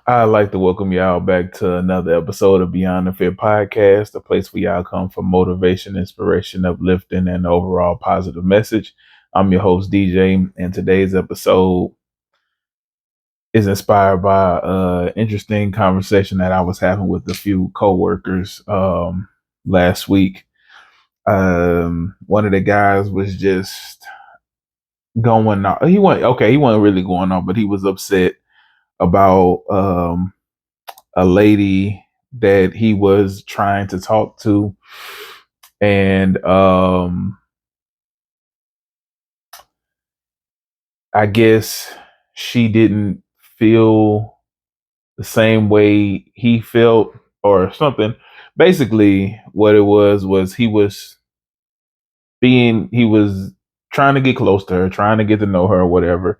I'd like to welcome y'all back to another episode of Beyond the Fit podcast, a place where y'all come for motivation, inspiration, uplifting, and overall positive message. I'm your host, DJ, and today's episode is inspired by an interesting conversation that I was having with a few coworkers last week. One of the guys was just going on. He wasn't really going on, but he was upset about a lady that he was trying to talk to, and I guess she didn't feel the same way he felt or something. Basically what it was he was trying to get close to her, trying to get to know her or whatever.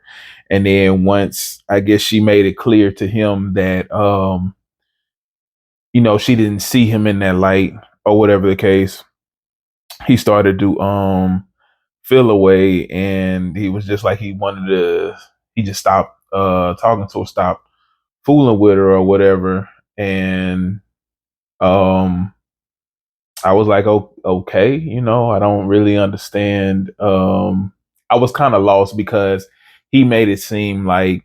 And then once I guess she made it clear to him that she didn't see him in that light or whatever the case, he started to feel away, and he was just like he just stopped talking to her, stopped fooling with her or whatever. And um I was like, oh, okay, I don't really understand. I was kind of lost because he made it seem like,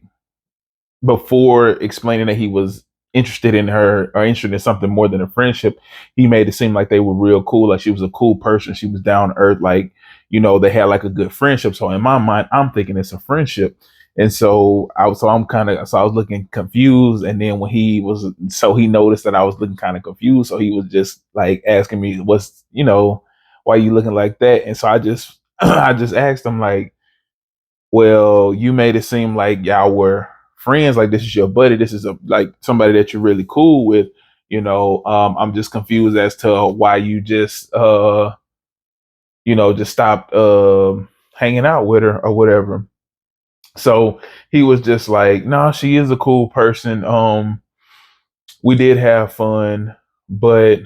before explaining that he was interested in her or interested in something more than a friendship, he made it seem like they were real cool, like she was a cool person, she was down to earth, like, they had like a good friendship. So in my mind, I'm thinking it's a friendship. And so I was looking confused. And then he noticed that I was looking kind of confused. So he was just like asking me, why are you looking like that? And so I just, I just asked him, like, well, you made it seem like y'all were friends, like this is your buddy, this is like somebody that you're really cool with. I'm just confused as to why you just stopped hanging out with her or whatever. So he was just like, no, she is a cool person. We did have fun, but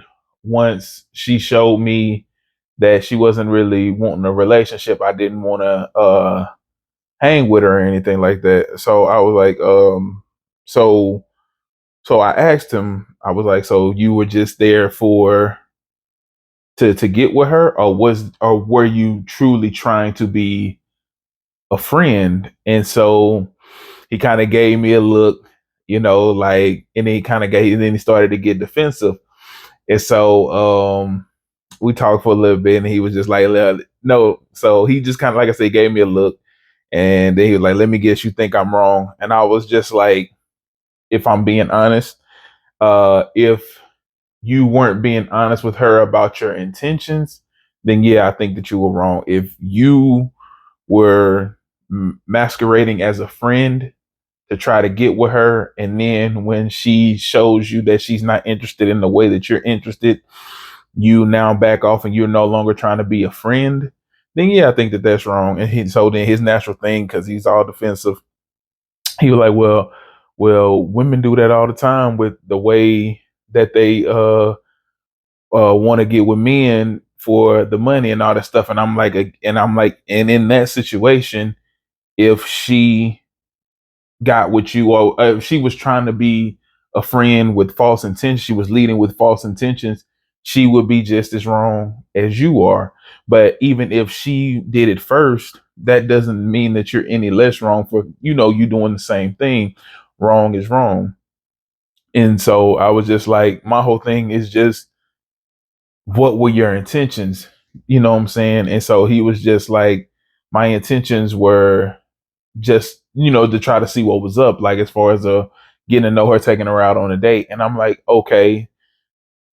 once she showed me that she wasn't really wanting a relationship, I didn't want to hang with her or anything like that. So I was like, so I asked him, I was like, so you were just there for to get with her, or were you truly trying to be a friend? And so he kind of gave me a look, like, and then he started to get defensive. And so we talked for a little bit, and he was just like, no. So he just kind of, like I said, gave me a look. And then he was like, let me guess, you think I'm wrong? And I was just like, if I'm being honest, if you weren't being honest with her about your intentions, then yeah, I think that you were wrong. If you were masquerading as a friend to try to get with her, and then when she shows you that she's not interested in the way that you're interested, you now back off and you're no longer trying to be a friend, then yeah, I think that that's wrong. And so then his natural thing, because he's all defensive, he was like, well, women do that all the time with the way that they want to get with men for the money and all that stuff. And in that situation, if she got with you, or if she was trying to be a friend with false intentions, she was leading with false intentions, she would be just as wrong as you are. But even if she did it first, that doesn't mean that you're any less wrong for, you doing the same thing. Wrong is wrong. And so I was just like, my whole thing is just, what were your intentions? You know what I'm saying? And so he was just like, my intentions were just, to try to see what was up, like as far as getting to know her, taking her out on a date. And I'm like, okay,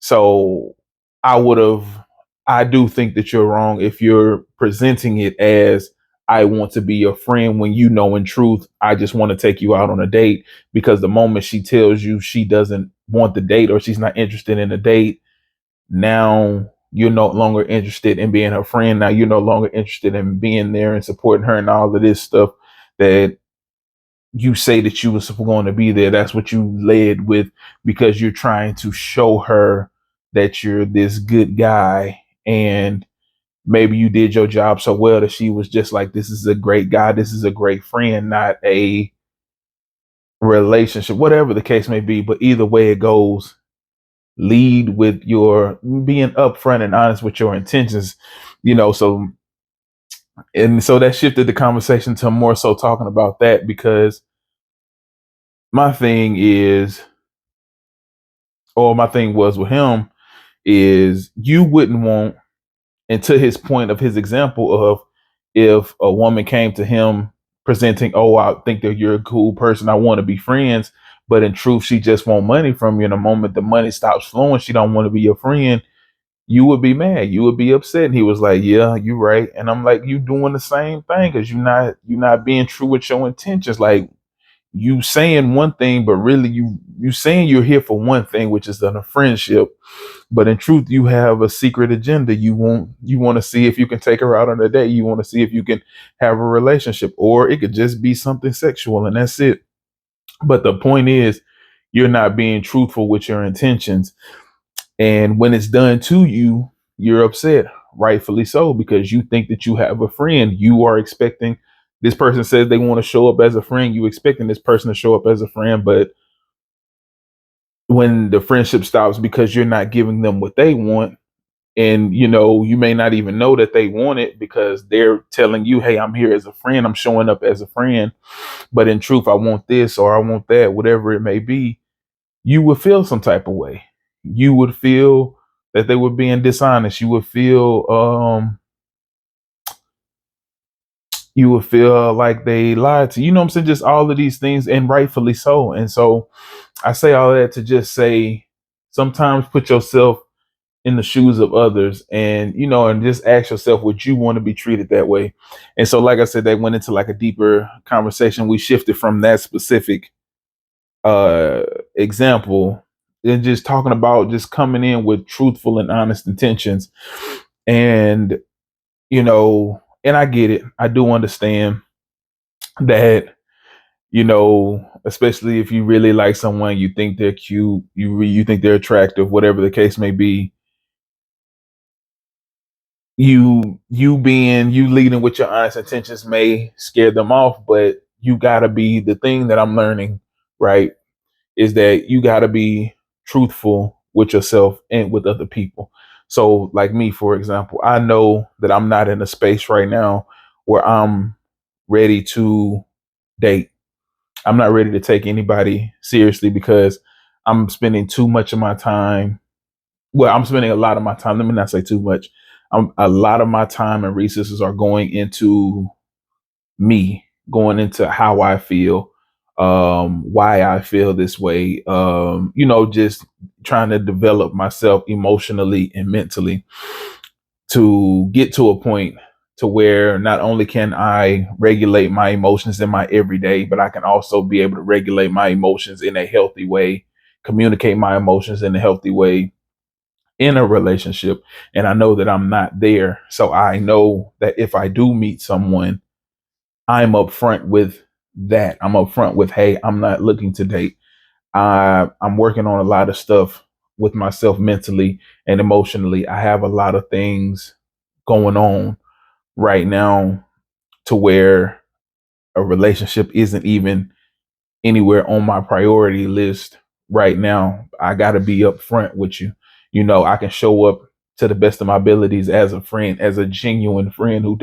so I would have, I do think that you're wrong if you're presenting it as, I want to be your friend, when in truth, I just want to take you out on a date. Because the moment she tells you she doesn't want the date, or she's not interested in the date, now you're no longer interested in being her friend. Now you're no longer interested in being there and supporting her and all of this stuff that you say that you was going to be there. That's what you led with, because you're trying to show her that you're this good guy. And maybe you did your job so well that she was just like, this is a great guy, this is a great friend, not a relationship, whatever the case may be. But either way it goes, lead with your being upfront and honest with your intentions, so and so that shifted the conversation to more so talking about that, because my thing is, or my thing was with him, is you wouldn't want, and to his point of his example of, if a woman came to him presenting, oh, I think that you're a cool person, I want to be friends, but in truth she just want money from you, and the moment the money stops flowing, she don't want to be your friend, you would be mad, you would be upset. And he was like, yeah, you're right. And I'm like, you doing the same thing, because you're not being true with your intentions. Like, you saying one thing, but really you saying you're here for one thing, which is a friendship, but in truth you have a secret agenda. You want to see if you can take her out on a date, you want to see if you can have a relationship, or it could just be something sexual, and that's it. But the point is, you're not being truthful with your intentions, and when it's done to you, you're upset, rightfully so, because you think that you have a friend. You are expecting, this person says they want to show up as a friend. You expecting this person to show up as a friend, but when the friendship stops because you're not giving them what they want, and you may not even know that they want it, because they're telling you, hey, I'm here as a friend, I'm showing up as a friend, but in truth I want this or I want that, whatever it may be, you would feel some type of way. You would feel that they were being dishonest. You would feel like they lied to you. You know what I'm saying? Just all of these things, and rightfully so. And so I say all that to just say, sometimes put yourself in the shoes of others, and just ask yourself, would you want to be treated that way? And so, like I said, they went into like a deeper conversation. We shifted from that specific uh example, and just talking about just coming in with truthful and honest intentions. And and I get it, I do understand that, especially if you really like someone, you think they're cute, you think they're attractive, whatever the case may be, you leading with your honest intentions may scare them off. But you gotta be, the thing that I'm learning, right, is that you got to be truthful with yourself and with other people. So, like me, for example, I know that I'm not in a space right now where I'm ready to date. I'm not ready to take anybody seriously, because I'm spending too much of my time. Well, I'm spending a lot of my time. Let me not say too much. A lot of my time and resources are going into me, going into how I feel, why I feel this way, just trying to develop myself emotionally and mentally, to get to a point to where not only can I regulate my emotions in my everyday, but I can also be able to regulate my emotions in a healthy way, communicate my emotions in a healthy way in a relationship. And I know that I'm not there. So I know that if I do meet someone, I'm upfront with that. I'm upfront with, hey, I'm not looking to date. I'm working on a lot of stuff with myself mentally and emotionally. I have a lot of things going on right now to where a relationship isn't even anywhere on my priority list right now. I got to be upfront with you. I can show up to the best of my abilities as a friend, as a genuine friend who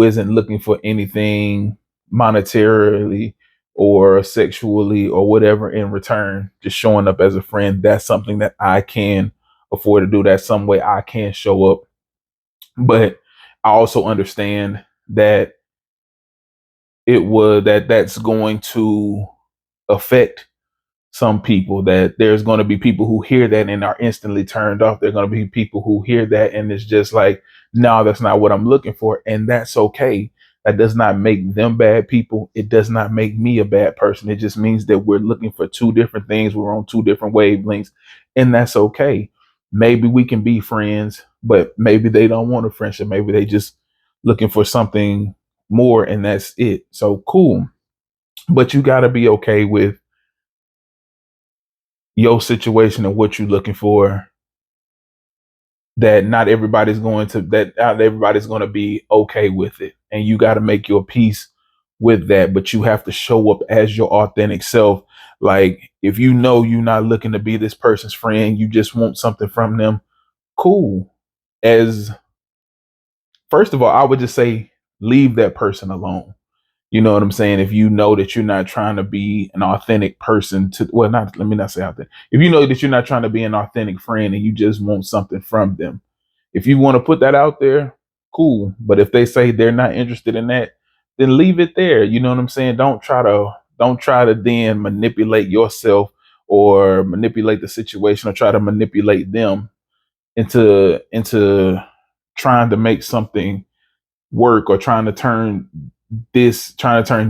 isn't looking for anything monetarily or sexually or whatever in return, just showing up as a friend. That's something that I can afford to do. That's some way I can show up. But I also understand that that's going to affect some people, that there's going to be people who hear that and are instantly turned off. There're going to be people who hear that and it's just like, no, that's not what I'm looking for. And that's okay. That does not make them bad people. It does not make me a bad person. It just means that we're looking for two different things. We're on two different wavelengths, and that's okay. Maybe we can be friends, but maybe they don't want a friendship. Maybe they just looking for something more, and that's it. So cool. But you got to be okay with your situation and what you're looking for, that not everybody's going to be okay with it, and you got to make your peace with that, but you have to show up as your authentic self. Like, if you know you're not looking to be this person's friend, you just want something from them, cool. As First of all, I would just say leave that person alone. You know what I'm saying? If you know that you're not trying to be an authentic person to, well, not, let me not say authentic. If you know that you're not trying to be an authentic friend and you just want something from them, if you want to put that out there, cool. But if they say they're not interested in that, then leave it there. You know what I'm saying? Don't try to then manipulate yourself or manipulate the situation or try to manipulate them into trying to make something work, or trying to turn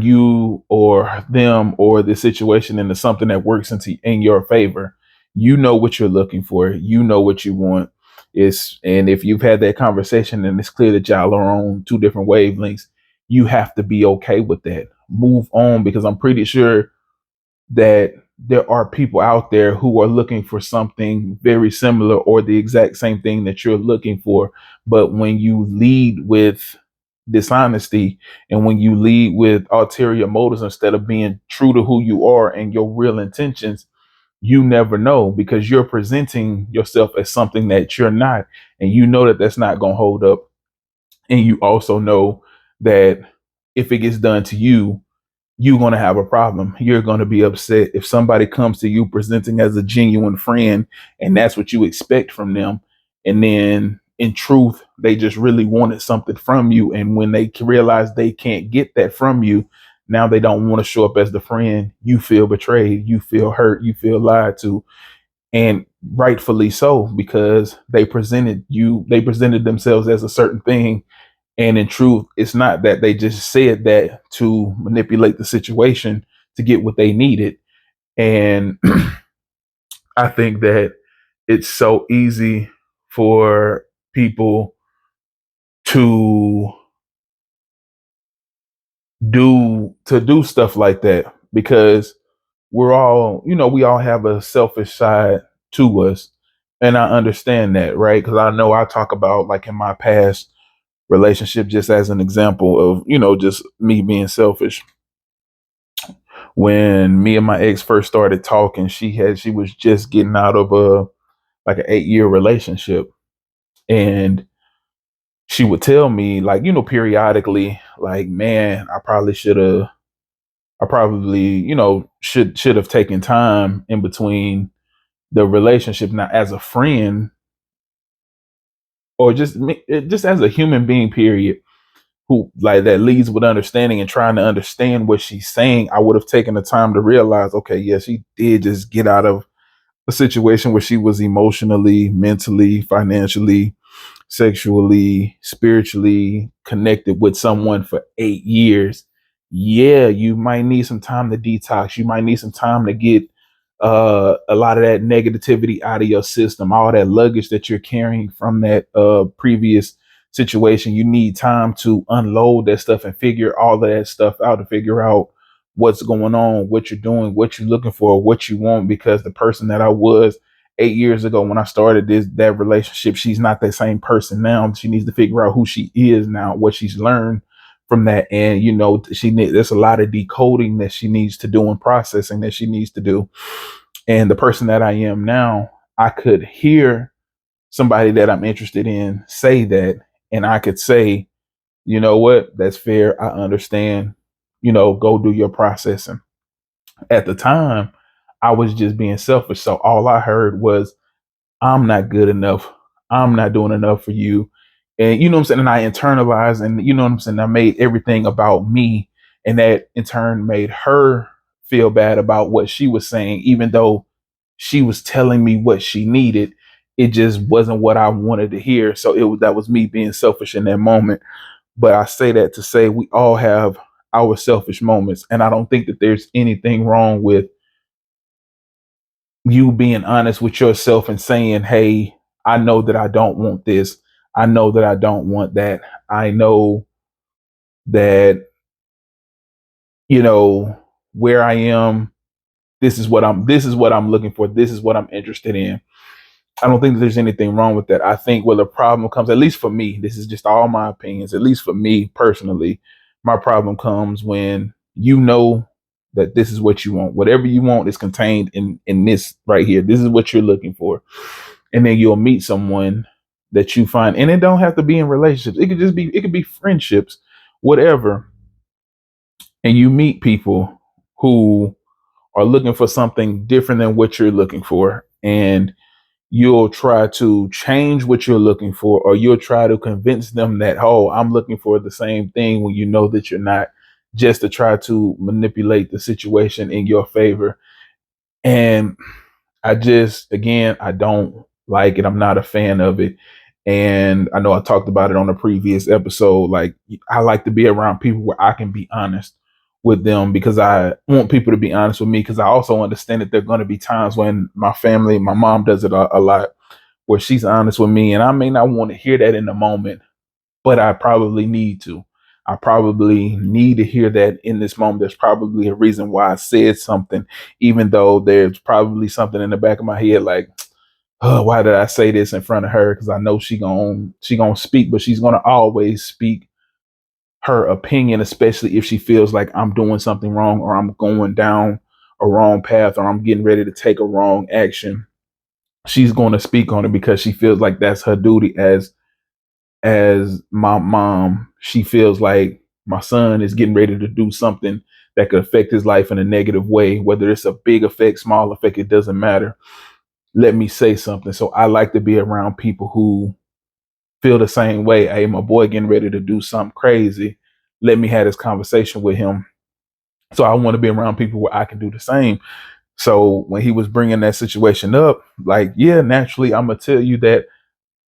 you or them or the situation into something that works in your favor. You know what you're looking for. You know what you want. And if you've had that conversation and it's clear that y'all are on two different wavelengths, you have to be okay with that. Move on, because I'm pretty sure that there are people out there who are looking for something very similar or the exact same thing that you're looking for. But when you lead with dishonesty and when you lead with ulterior motives instead of being true to who you are and your real intentions, you never know, because you're presenting yourself as something that you're not. And you know that that's not going to hold up. And you also know that if it gets done to you, you're going to have a problem. You're going to be upset if somebody comes to you presenting as a genuine friend and that's what you expect from them. And then in truth, they just really wanted something from you. And when they realize they can't get that from you, now they don't want to show up as the friend. You feel betrayed. You feel hurt. You feel lied to. And rightfully so, because they presented themselves as a certain thing, and in truth, it's not that. They just said that to manipulate the situation to get what they needed. And I think that it's so easy for people to do stuff like that, because we all have a selfish side to us. And I understand that, right? Because I know I talk about, like, in my past relationship, just as an example of, just me being selfish. When me and my ex first started talking, she was just getting out of a like an 8-year relationship, and she would tell me, like, periodically, like, man, I probably, should have taken time in between the relationship. Now, as a friend, or just as a human being, period, who, like, that leads with understanding and trying to understand what she's saying, I would have taken the time to realize, okay, yeah, she did just get out of a situation where she was emotionally, mentally, financially, sexually, spiritually connected with someone for 8 years. Yeah, you might need some time to detox. You might need some time to get a lot of that negativity out of your system, all that luggage that you're carrying from that previous situation. You need time to unload that stuff and figure all of that stuff out, to figure out what's going on, what you're doing, what you're looking for, what you want. Because the person that I was 8 years ago when I started that relationship, she's not that same person now. She needs to figure out who she is now, what she's learned from that. And there's a lot of decoding that she needs to do and processing that she needs to do. And the person that I am now, I could hear somebody that I'm interested in say that, and I could say, you know what, that's fair. I understand. Go do your processing. At the time, I was just being selfish. So all I heard was, I'm not good enough. I'm not doing enough for you. And you know what I'm saying? And I internalized, and you know what I'm saying? I made everything about me. And that in turn made her feel bad about what she was saying, even though she was telling me what she needed. It just wasn't what I wanted to hear. So that was me being selfish in that moment. But I say that to say we all have our selfish moments. And I don't think that there's anything wrong with you being honest with yourself and saying, hey, I know that I don't want this. I know that I don't want that. I know that, where I am, this is what I'm looking for. This is what I'm interested in. I don't think that there's anything wrong with that. I think where the problem comes, at least for me, this is just all my opinions, at least for me personally, My problem comes when you know that this is what you want. Whatever you want is contained in this right here. This is what you're looking for. And then you'll meet someone that you find, and it don't have to be in relationships. It could be friendships, whatever. And you meet people who are looking for something different than what you're looking for. And you'll try to change what you're looking for, or you'll try to convince them that, oh, I'm looking for the same thing, when you know that you're not, just to try to manipulate the situation in your favor. And I just, again, I don't like it. I'm not a fan of it. And I know I talked about it on a previous episode. Like, I like to be around people where I can be honest with them, because I want people to be honest with me, because I also understand that there are going to be times when my family, my mom does it a lot, where she's honest with me, and I may not want to hear that in the moment, but I probably need to. I probably need to hear that in this moment. There's probably a reason why I said something, even though there's probably something in the back of my head like, oh, why did I say this in front of her? Because I know she gonna speak, but she's gonna always speak her opinion, especially if she feels like I'm doing something wrong, or I'm going down a wrong path, or I'm getting ready to take a wrong action. She's going to speak on it because she feels like that's her duty as my mom. She feels like my son is getting ready to do something that could affect his life in a negative way, whether it's a big effect, small effect, it doesn't matter. Let me say something. So I like to be around people who feel the same way. Hey, my boy getting ready to do something crazy. Let me have this conversation with him. So I want to be around people where I can do the same. So when he was bringing that situation up, like, yeah, naturally, I'm going to tell you that,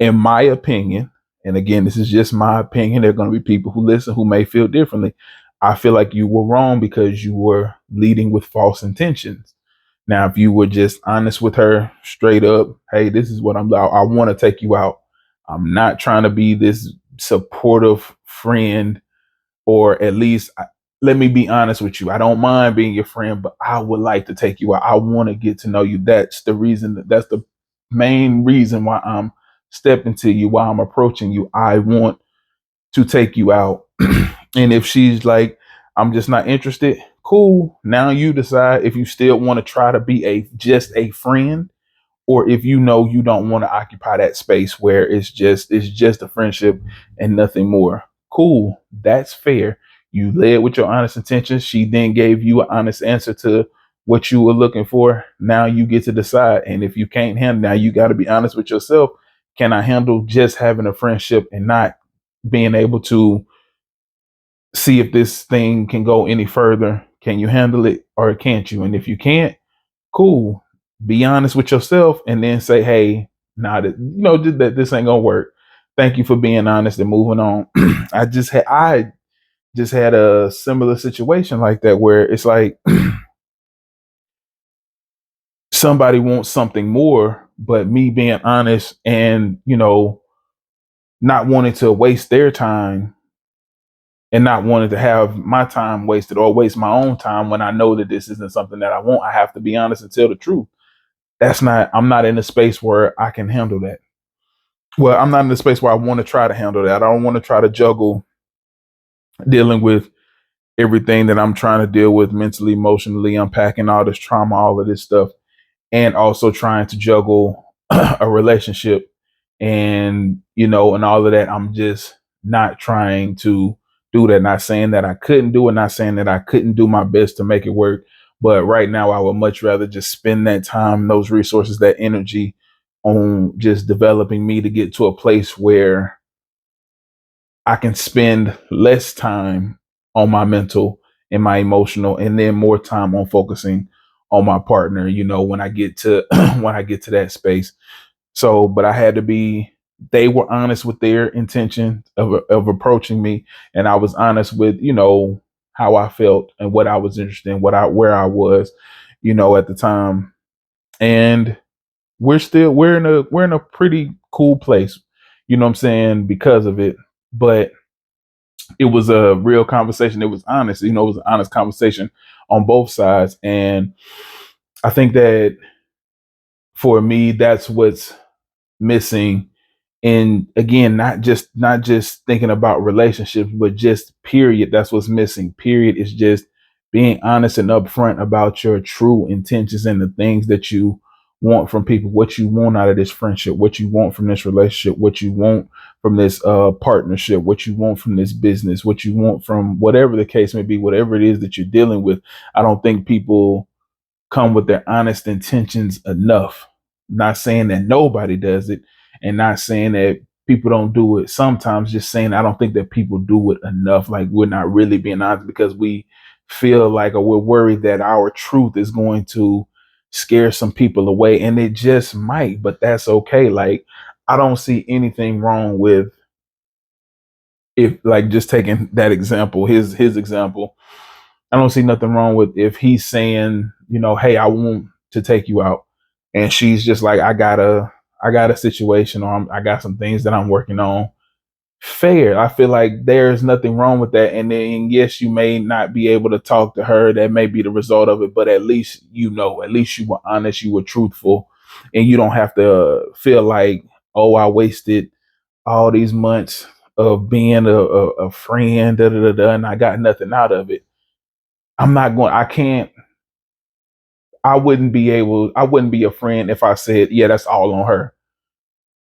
in my opinion, and again, this is just my opinion, there are going to be people who listen who may feel differently. I feel like you were wrong because you were leading with false intentions. Now, if you were just honest with her straight up, hey, this is what I want to take you out. I'm not trying to be this supportive friend, or at least let me be honest with you. I don't mind being your friend, but I would like to take you out. I want to get to know you. That's the reason. That's the main reason why I'm stepping to you, why I'm approaching you. I want to take you out. And if she's like, I'm just not interested, cool. Now you decide if you still want to try to be just a friend, or if you know you don't want to occupy that space where it's just a friendship and nothing more. Cool, that's fair. You led with your honest intentions. She then gave you an honest answer to what you were looking for. Now you get to decide. And if you can't handle, now you got to be honest with yourself. Can I handle just having a friendship and not being able to see if this thing can go any further? Can you handle it, or can't you? And if you can't, cool. Be honest with yourself, and then say, hey, nah, that this ain't gonna work. Thank you for being honest and moving on. I just had a similar situation like that, where it's like somebody wants something more, but me being honest and not wanting to waste their time, and not wanting to have my time wasted or waste my own time when I know that this isn't something that I want. I have to be honest and tell the truth. I'm not in a space where I can handle that. Well, I'm not in a space where I want to try to handle that. I don't want to try to juggle dealing with everything that I'm trying to deal with mentally, emotionally, unpacking all this trauma, all of this stuff, and also trying to juggle a relationship, and all of that. I'm just not trying to do that. Not saying that I couldn't do it, not saying that I couldn't do my best to make it work. But right now, I would much rather just spend that time, those resources, that energy on just developing me to get to a place where I can spend less time on my mental and my emotional, and then more time on focusing on my partner, when I get to when I get to that space. So, but I had to be, they were honest with their intention of approaching me. And I was honest with, how I felt and what I was interested in, where I was, at the time. And we're in a pretty cool place, what I'm saying, because of it. But it was a real conversation. It was honest, it was an honest conversation on both sides. And I think that for me, that's what's missing And again, not just thinking about relationships, but just period. That's what's missing. Period is just being honest and upfront about your true intentions and the things that you want from people, what you want out of this friendship, what you want from this relationship, what you want from this partnership, what you want from this business, what you want from whatever the case may be, whatever it is that you're dealing with. I don't think people come with their honest intentions enough. Not saying that nobody does it, and not saying that people don't do it sometimes, just saying I don't think that people do it enough. Like, we're not really being honest because we feel like, or we're worried that our truth is going to scare some people away, and it just might, but that's okay. Like, I don't see anything wrong with, if, like, just taking that example, his example, I don't see nothing wrong with if he's saying, hey, I want to take you out, and she's just like, I got a situation, or I got some things that I'm working on. Fair. I feel like there's nothing wrong with that. And then, yes, you may not be able to talk to her. That may be the result of it, but at least, at least you were honest, you were truthful, and you don't have to feel like, oh, I wasted all these months of being a friend, da da da da, and I got nothing out of it. I can't, I wouldn't be a friend if I said, yeah, that's all on her.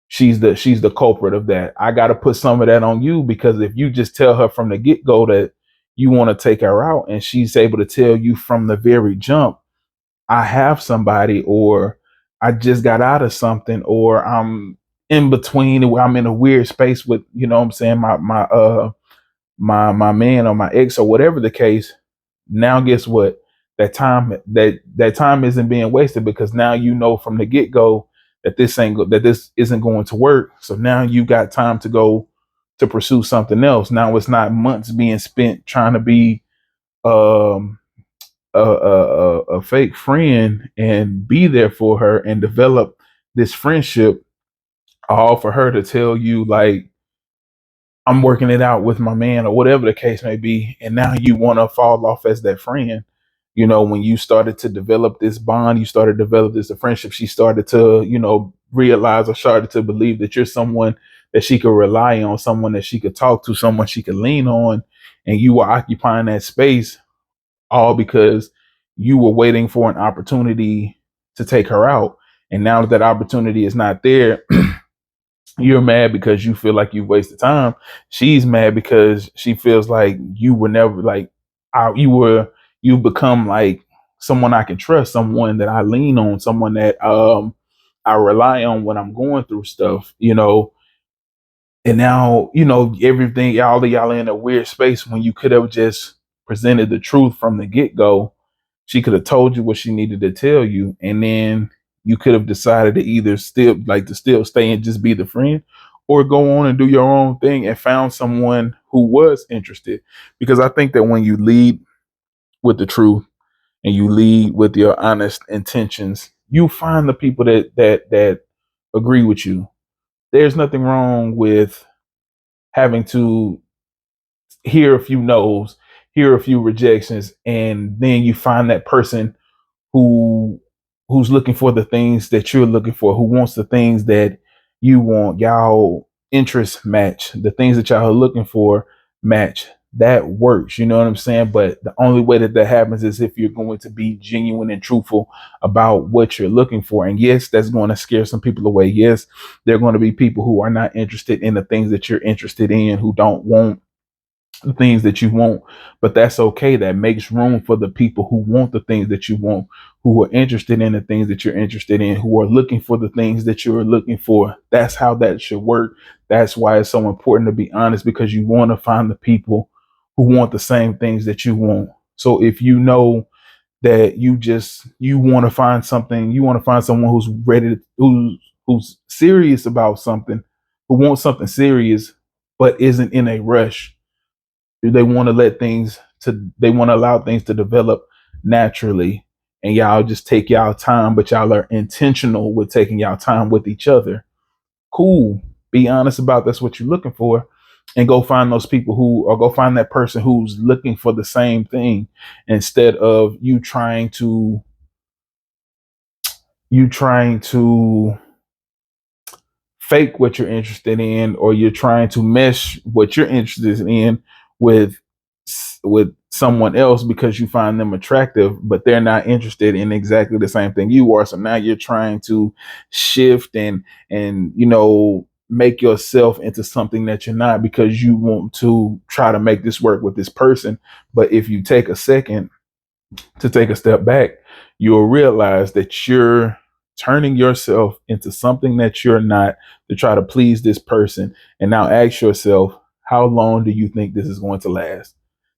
She's the culprit of that. I got to put some of that on you, because if you just tell her from the get-go that you want to take her out, and she's able to tell you from the very jump, I have somebody, or I just got out of something, or I'm in between, where I'm in a weird space with, what I'm saying, my man or my ex or whatever the case. Now guess what? That time isn't being wasted, because now you know from the get go that this isn't going to work. So now you got time to go to pursue something else. Now it's not months being spent trying to be um a fake friend and be there for her and develop this friendship, all for her to tell you, like, I'm working it out with my man, or whatever the case may be. And now you want to fall off as that friend. When you started to develop this bond, you started to develop this friendship, she started to, realize, or started to believe that you're someone that she could rely on, someone that she could talk to, someone she could lean on. And you were occupying that space, all because you were waiting for an opportunity to take her out. And now that that opportunity is not there, you're mad because you feel like you've wasted time. She's mad because she feels like you were never, like, you become like someone I can trust, someone that I lean on, someone that I rely on when I'm going through stuff. And now, everything, all of y'all are in a weird space when you could have just presented the truth from the get go. She could have told you what she needed to tell you, and then you could have decided to either still stay and just be the friend, or go on and do your own thing and found someone who was interested. Because I think that when you lead with the truth and you lead with your honest intentions, you find the people that agree with you. There's nothing wrong with having to hear a few no's, hear a few rejections, and then you find that person who who's looking for the things that you're looking for, who wants the things that you want. Y'all interests match, the things that y'all are looking for match. That works, you know what I'm saying? But the only way that that happens is if you're going to be genuine and truthful about what you're looking for. And yes, that's going to scare some people away. Yes, there are going to be people who are not interested in the things that you're interested in, who don't want the things that you want, but that's okay. That makes room for the people who want the things that you want, who are interested in the things that you're interested in, who are looking for the things that you're looking for. That's how that should work. That's why it's so important to be honest, because you want to find the people who want the same things that you want. So if you know that you want to find something, you want to find someone who's ready, who's serious about something, who wants something serious, but isn't in a rush. They want to they want to allow things to develop naturally, and y'all just take y'all time, but y'all are intentional with taking y'all time with each other. Cool. Be honest about that's what you're looking for, and go find those people or go find that person who's looking for the same thing, instead of you trying to fake what you're interested in, or you're trying to mesh what you're interested in with someone else because you find them attractive, but they're not interested in exactly the same thing you are. So now you're trying to shift and make yourself into something that you're not, because you want to try to make this work with this person. But if you take a second to take a step back, you'll realize that you're turning yourself into something that you're not to try to please this person. And now ask yourself, how long do you think this is going to last?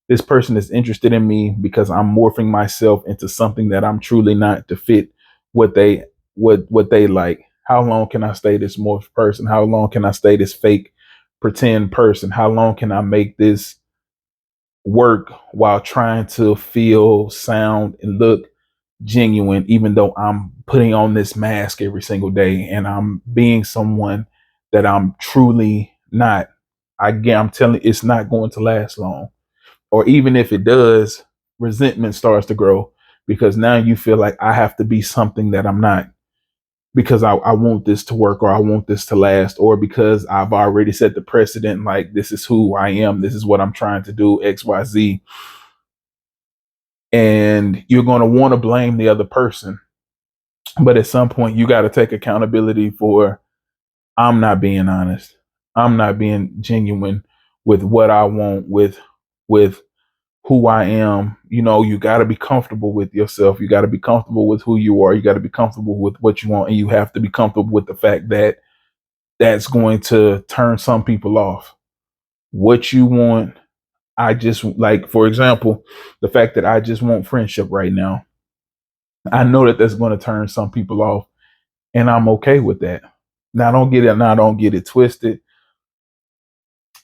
This person is interested in me because I'm morphing myself into something that I'm truly not to fit what they like. How long can I stay this morphed person? How long can I stay this fake pretend person? How long can I make this work while trying to feel, sound, and look genuine, even though I'm putting on this mask every single day and I'm being someone that I'm truly not? Again, I'm telling you, it's not going to last long. Or even if it does, resentment starts to grow because now you feel like I have to be something that I'm not, because I want this to work, or I want this to last, or because I've already set the precedent, like this is who I am, this is what I'm trying to do, XYZ. And you're going to want to blame the other person. But at some point, you got to take accountability for, I'm not being honest. I'm not being genuine with what I want, with who I am. You got to be comfortable with yourself. You got to be comfortable with who you are. You got to be comfortable with what you want. And you have to be comfortable with the fact that that's going to turn some people off. What you want, I just like, for example, the fact that I just want friendship right now. I know that that's going to turn some people off, and I'm okay with that. Now, don't get it twisted.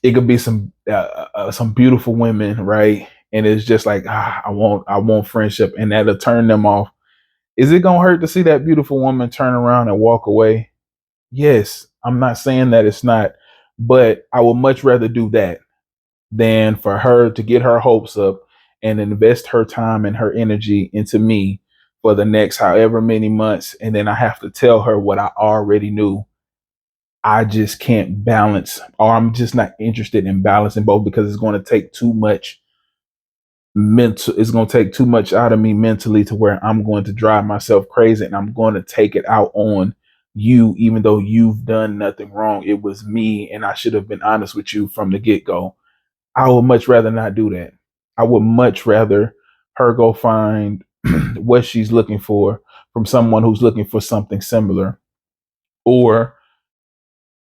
It could be some beautiful women, right? And it's just like, I want friendship, and that'll turn them off. Is it gonna hurt to see that beautiful woman turn around and walk away? Yes, I'm not saying that it's not, but I would much rather do that than for her to get her hopes up and invest her time and her energy into me for the next however many months, and then I have to tell her what I already knew. I just can't balance, or I'm just not interested in balancing both, because it's going to take too much it's going to take too much out of me mentally, to where I'm going to drive myself crazy and I'm going to take it out on you, even though you've done nothing wrong. It was me, and I should have been honest with you from the get-go. I would much rather not do that. I would much rather her go find what she's looking for from someone who's looking for something similar. Or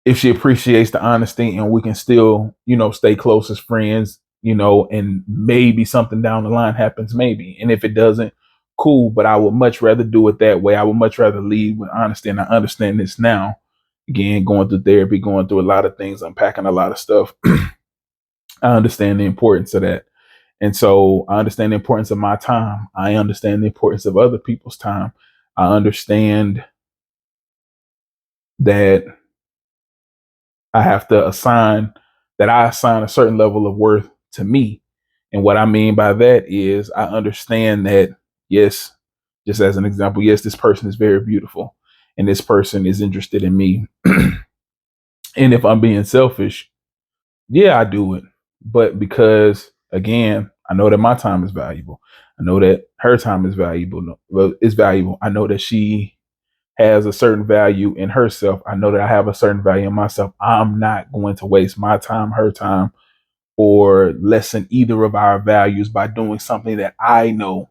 if she appreciates the honesty and we can still, stay close as friends, and maybe something down the line happens, maybe. And if it doesn't, cool. But I would much rather do it that way. I would much rather lead with honesty. And I understand this now. Again, going through therapy, going through a lot of things, unpacking a lot of stuff. I understand the importance of that. And so I understand the importance of my time. I understand the importance of other people's time. I understand that I assign a certain level of worth to me. And what I mean by that is I understand that, yes, just as an example, yes, this person is very beautiful and this person is interested in me. And if I'm being selfish, yeah, I do it. But because, again, I know that my time is valuable. I know that her time is valuable. No, well, it's valuable. I know that she has a certain value in herself. I know that I have a certain value in myself. I'm not going to waste my time, her time, or lessen either of our values by doing something that I know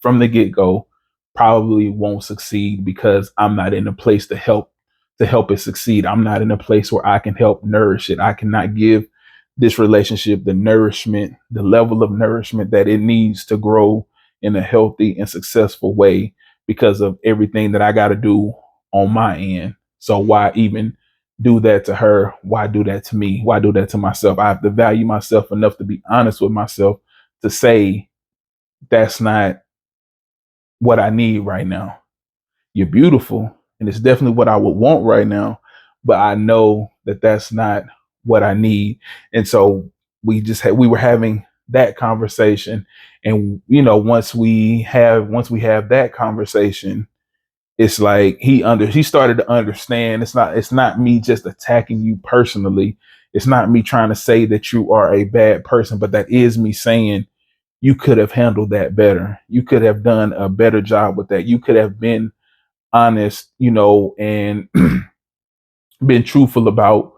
from the get-go probably won't succeed, because I'm not in a place to help it succeed. I'm not in a place where I can help nourish it. I cannot give this relationship the nourishment, the level of nourishment that it needs to grow in a healthy and successful way, because of everything that I got to do on my end. So why even do that to her? Why do that to me? Why do that to myself? I have to value myself enough to be honest with myself to say, that's not what I need right now. You're beautiful, and it's definitely what I would want right now, but I know that that's not what I need. And so we were having that conversation, and once we have that conversation, it's like he started to understand it's not me just attacking you personally. It's not me trying to say that you are a bad person, but that is me saying you could have handled that better. You could have done a better job with that. You could have been honest, and been truthful about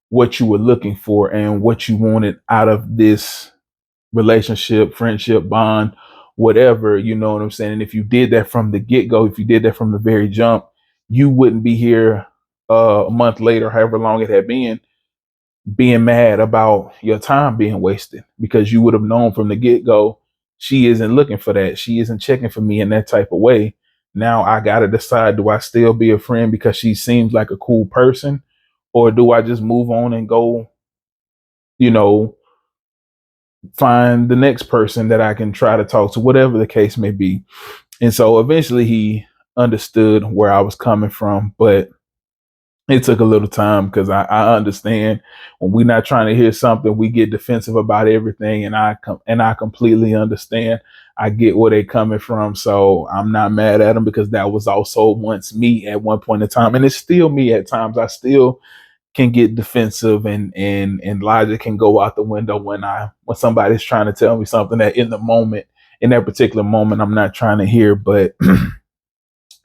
what you were looking for and what you wanted out of this relationship, friendship, bond, whatever, you know what I'm saying? And if you did that from the get go, if you did that from the very jump, you wouldn't be here a month later, however long it had been, being mad about your time being wasted because you would have known from the get go, she isn't looking for that. She isn't checking for me in that type of way. Now I got to decide, do I still be a friend because she seems like a cool person? Or do I just move on and go, you know, find the next person that I can try to talk to, whatever the case may be. And so eventually he understood where I was coming from, but it took a little time because I understand when we're not trying to hear something, we get defensive about everything, and I completely understand. I get where they're coming from, so I'm not mad at them because that was also once me at one point in time, and it's still me at times. I still can get defensive, and logic can go out the window when somebody's trying to tell me something that in that particular moment I'm not trying to hear. But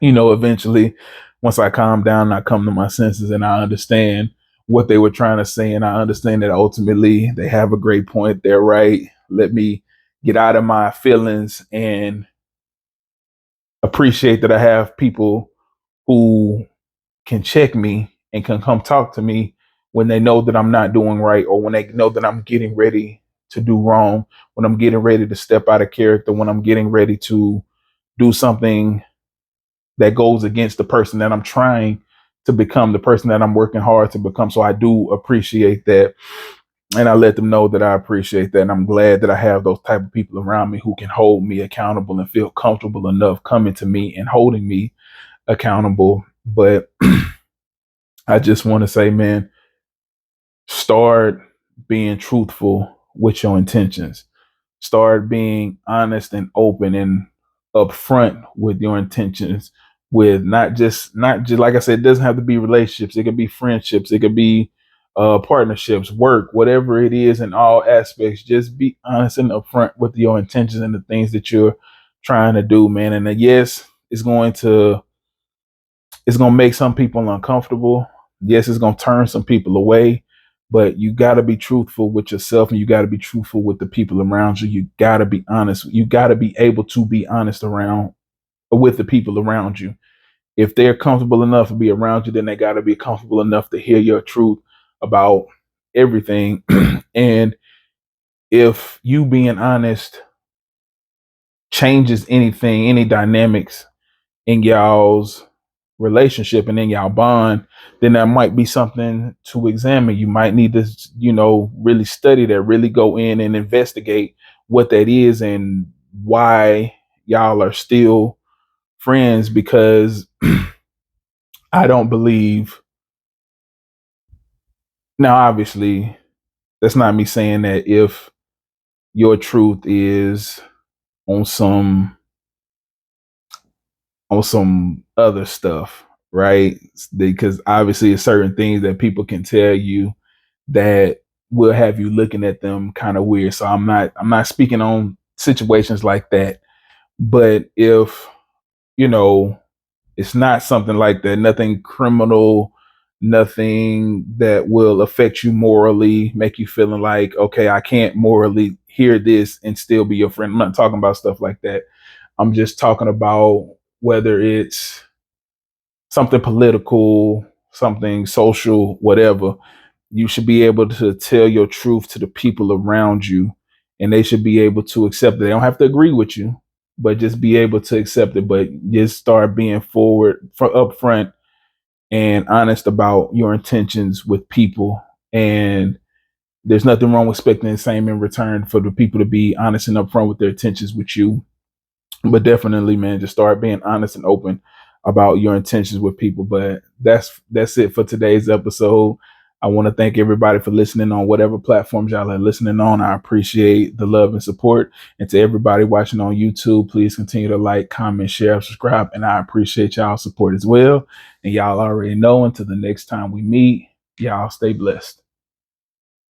eventually once I calm down, I come to my senses and I understand what they were trying to say, and I understand that ultimately they have a great point. They're right. Let me get out of my feelings and appreciate that I have people who can check me and can come talk to me when they know that I'm not doing right, or when they know that I'm getting ready to do wrong, when I'm getting ready to step out of character, when I'm getting ready to do something that goes against the person that I'm trying to become, the person that I'm working hard to become. So I do appreciate that. And I let them know that I appreciate that. And I'm glad that I have those type of people around me who can hold me accountable and feel comfortable enough coming to me and holding me accountable. But I just want to say, man, start being truthful with your intentions. Start being honest and open and upfront with your intentions, with not just like I said, it doesn't have to be relationships. It could be friendships. It could be partnerships, work, whatever it is in all aspects. Just be honest and upfront with your intentions and the things that you're trying to do, man. And yes, it's going to make some people uncomfortable. Yes, it's going to turn some people away, but you got to be truthful with yourself, and you got to be truthful with the people around you. You got to be honest. You got to be able to be honest around with the people around you. If they're comfortable enough to be around you, then they got to be comfortable enough to hear your truth about everything. And if you being honest changes anything, any dynamics in y'all's relationship and in y'all bond, then that might be something to examine. You might need to, really study that, really go in and investigate what that is and why y'all are still friends. Because I don't believe, now obviously, that's not me saying that if your truth is on some other stuff, right? Because obviously it's certain things that people can tell you that will have you looking at them kind of weird. So I'm not speaking on situations like that. But if, you know, it's not something like that, nothing criminal, nothing that will affect you morally, make you feeling like, okay, I can't morally hear this and still be your friend. I'm not talking about stuff like that. I'm just talking about whether it's something political, something social, whatever. You should be able to tell your truth to the people around you, and they should be able to accept it. They don't have to agree with you, but just be able to accept it. But just start being upfront and honest about your intentions with people. And there's nothing wrong with expecting the same in return for the people to be honest and upfront with their intentions with you. But definitely, man, just start being honest and open about your intentions with people. But that's it for today's episode. I want to thank everybody for listening on whatever platforms y'all are listening on. I appreciate the love and support. And to everybody watching on YouTube, please continue to like, comment, share, subscribe. And I appreciate y'all support as well. And y'all already know, until the next time we meet, y'all stay blessed.